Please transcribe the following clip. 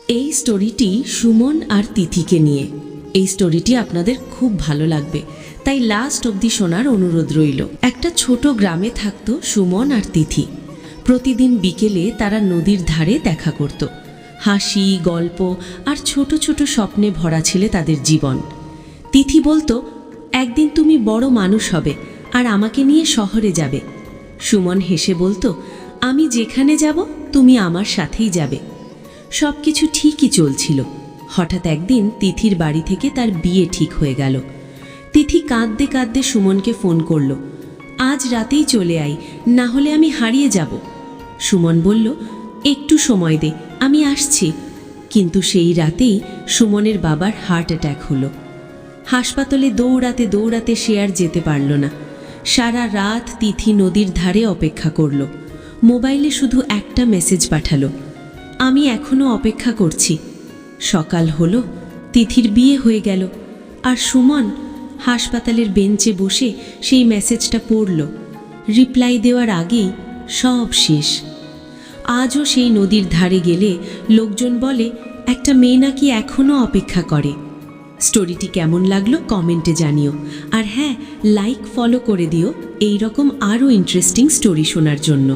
এই স্টোরিটি সুমন আর তিথিকে নিয়ে। এই স্টোরিটি আপনাদের খুব ভালো লাগবে, তাই লাস্ট অবধি শোনার অনুরোধ রইল। একটা ছোট গ্রামে থাকতো সুমন আর তিথি। প্রতিদিন বিকেলে তারা নদীর ধারে দেখা করত। হাসি, গল্প আর ছোট ছোট স্বপ্নে ভরা ছিল তাদের জীবন। তিথি বলতো, একদিন তুমি বড় মানুষ হবে আর আমাকে নিয়ে শহরে যাবে। সুমন হেসে বলতো, আমি যেখানে যাব তুমি আমার সাথেই যাবে। সব কিছু ঠিকই চলছিল। হঠাৎ একদিন তিথির বাড়ি থেকে তার বিয়ে ঠিক হয়ে গেল। তিথি কাঁদতে কাঁদতে সুমনকে ফোন করল, আজ রাতেই চলে আই, না হলে আমি হারিয়ে যাব। সুমন বলল, একটু সময় দে, আমি আসছি। কিন্তু সেই রাতেই সুমনের বাবার হার্ট অ্যাটাক হলো। হাসপাতালে দৌড়াতে দৌড়াতে সে আর যেতে পারল না। সারা রাত তিথি নদীর ধারে অপেক্ষা করল। মোবাইলে শুধু একটা মেসেজ পাঠালো, আমি এখনো অপেক্ষা করছি। সকাল হলো, তিথির বিয়ে হয়ে গেল, আর সুমন হাসপাতালের বেঞ্চে বসে সেই মেসেজটা পড়ল। রিপ্লাই দেওয়ার আগেই সব শেষ। আজও সেই নদীর ধারে গেলে লোকজন বলে একটা মেয়ে নাকি এখনো অপেক্ষা করে। স্টোরিটি কেমন লাগলো কমেন্টে জানিও, আর হ্যাঁ, লাইক ফলো করে দিও এই রকম আরও ইন্টারেস্টিং স্টোরি শোনার জন্য।